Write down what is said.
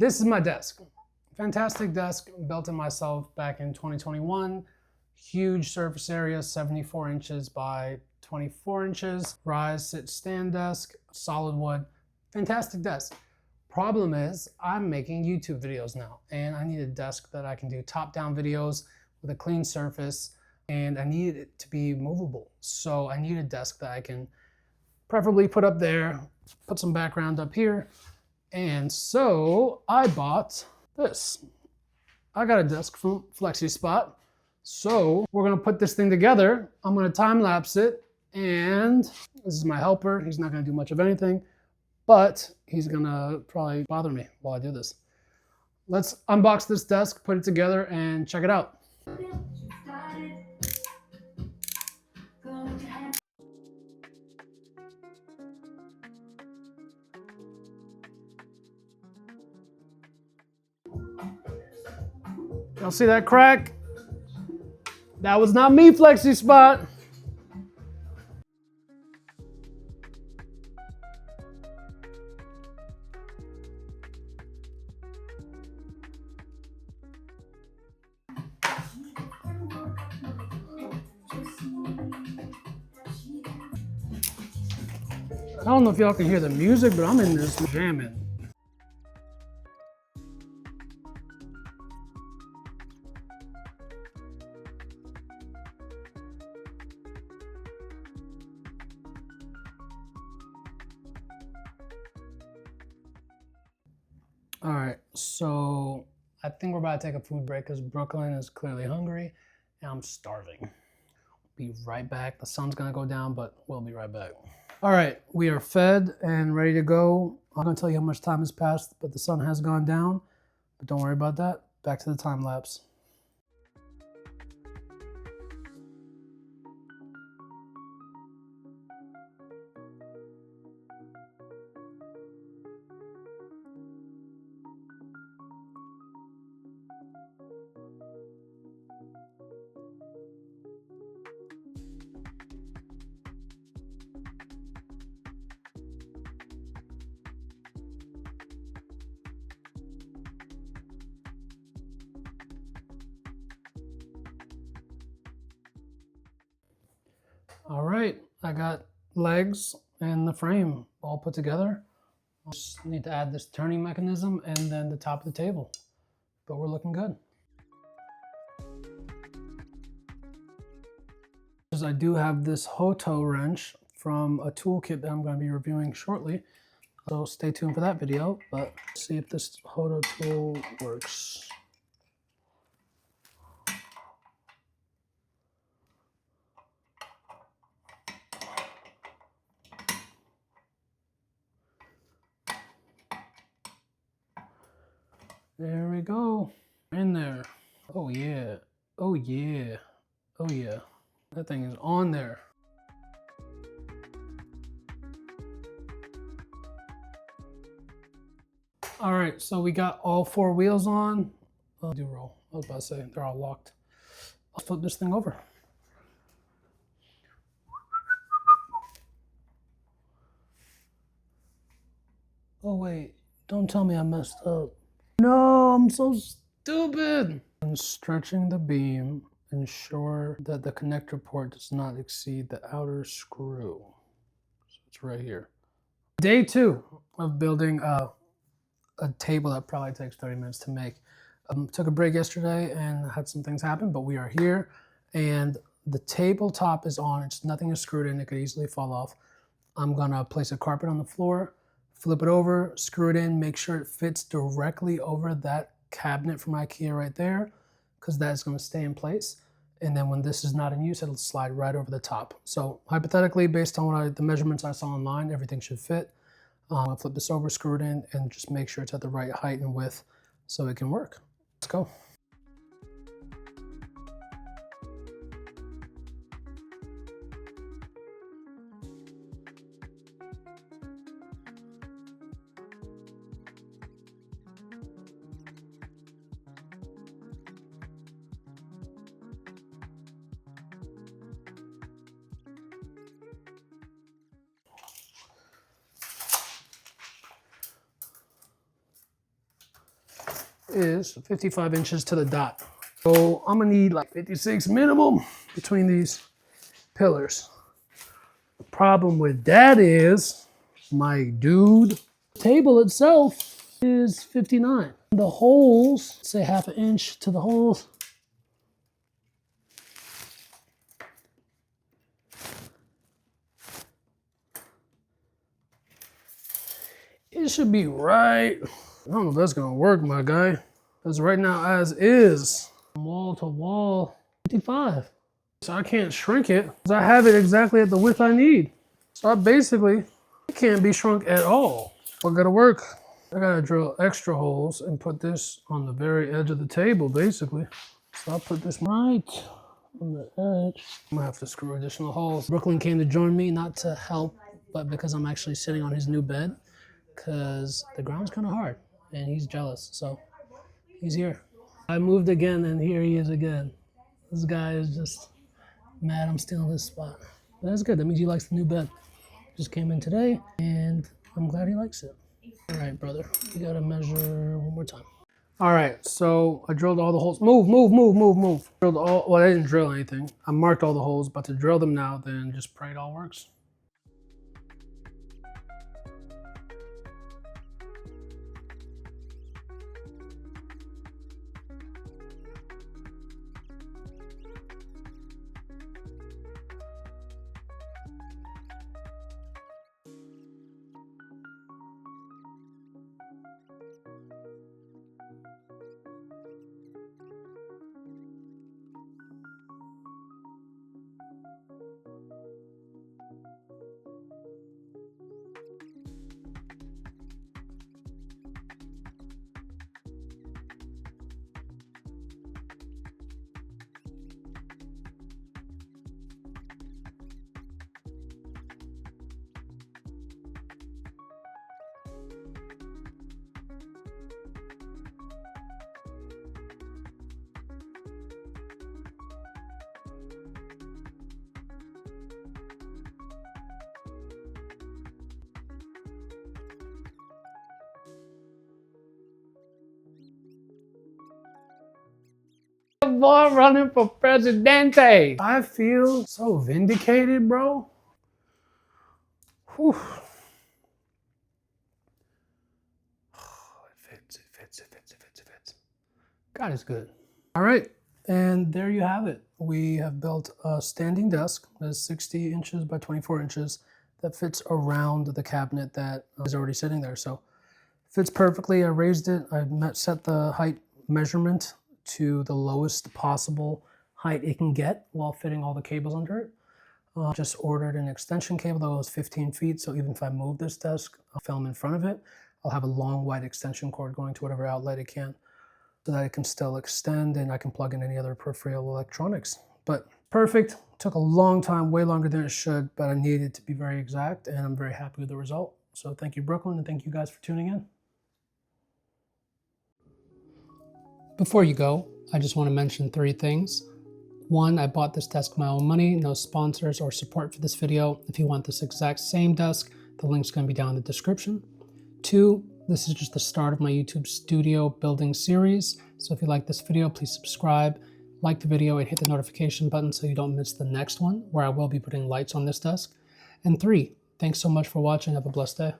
This is my desk. Fantastic desk, built it myself back in 2021. Huge surface area, 74 inches by 24 inches. Rise, sit, stand desk, solid wood. Fantastic desk. Problem is, I'm making YouTube videos now, and I need a desk that I can do top-down videos with a clean surface, and I need it to be movable. So I need a desk that I can preferably put up there, put some background up here. And so I bought this. I got a desk from FlexiSpot. So we're gonna put this thing together. I'm gonna time lapse it, and this is my helper. He's not gonna do much of anything, but he's gonna probably bother me while I do this. Let's unbox this desk, put it together, and check it out. Y'all see that crack? That was not me, FlexiSpot. I don't know if y'all can hear the music, but I'm in this jamming. All right, so I think we're about to take a food break because Brooklyn is clearly hungry and I'm starving. Be right back. The sun's gonna go down, but we'll be right back. All right, we are fed and ready to go. I'm gonna tell you how much time has passed, but the sun has gone down. But don't worry about that. Back to the time lapse. All right, I got legs and the frame all put together. I just need to add this turning mechanism and then the top of the table, but we're looking good. I do have this Hoto wrench from a toolkit that I'm going to be reviewing shortly, so stay tuned for that video, but let's see if this Hoto tool works. There we go. In there. Oh yeah. Oh yeah. Oh yeah. That thing is on there. All right, so we got all 4 wheels on. I'll do roll. I was about to say they're all locked. I'll flip this thing over. Oh wait, don't tell me I messed up. No, I'm so stupid. And stretching the beam, ensure that the connector port does not exceed the outer screw. So it's right here. Day 2 of building a table that probably takes 30 minutes to make. Took a break yesterday and had some things happen, but we are here and the tabletop is on. It's nothing is screwed in. It could easily fall off. I'm gonna place a carpet on the floor, flip it over, screw it in, make sure it fits directly over that cabinet from IKEA right there, because that's going to stay in place. And then when this is not in use, it'll slide right over the top. So hypothetically, based on the measurements I saw online, everything should fit. I'll flip this over, screw it in, and just make sure it's at the right height and width so it can work. Let's go. is 55 inches to the dot. So I'm gonna need like 56 minimum between these pillars. The problem with that is, my dude, the table itself is 59. The holes, say half an inch to the holes. It should be right. I don't know if that's gonna work, my guy. Because right now, as is, wall to wall, 55. So I can't shrink it, because I have it exactly at the width I need. So it can't be shrunk at all. What gotta work? I gotta drill extra holes and put this on the very edge of the table, basically. So I'll put this right on the edge. I'm gonna have to screw additional holes. Brooklyn came to join me, not to help, but because I'm actually sitting on his new bed, because the ground's kind of hard and he's jealous, so he's here. I moved again and here he is again. This guy is just mad I'm stealing his spot. But that's good, that means he likes the new bed. Just came in today and I'm glad he likes it. All right, brother, you gotta measure one more time. All right, so I drilled all the holes. Move. Drilled all, well, I didn't drill anything. I marked all the holes, about to drill them now, then just pray it all works. Boy running for presidente. I feel so vindicated, bro. Whew. It fits. God is good. All right, and there you have it. We have built a standing desk that is 60 inches by 24 inches that fits around the cabinet that is already sitting there. So fits perfectly. I raised it. I set the height measurement to the lowest possible height it can get while fitting all the cables under it. Just ordered an extension cable that was 15 feet, so even if I move this desk, I'll film in front of it, I'll have a long white extension cord going to whatever outlet it can, so that it can still extend and I can plug in any other peripheral electronics. But perfect. Took a long time, way longer than it should, but I needed to be very exact, and I'm very happy with the result. So thank you, Brooklyn, and thank you guys for tuning in. Before you go, I just want to mention 3 things. 1, I bought this desk with my own money, no sponsors or support for this video. If you want this exact same desk, the link's going to be down in the description. 2, this is just the start of my YouTube studio building series. So if you like this video, please subscribe, like the video, and hit the notification button so you don't miss the next one, where I will be putting lights on this desk. And 3, thanks so much for watching. Have a blessed day.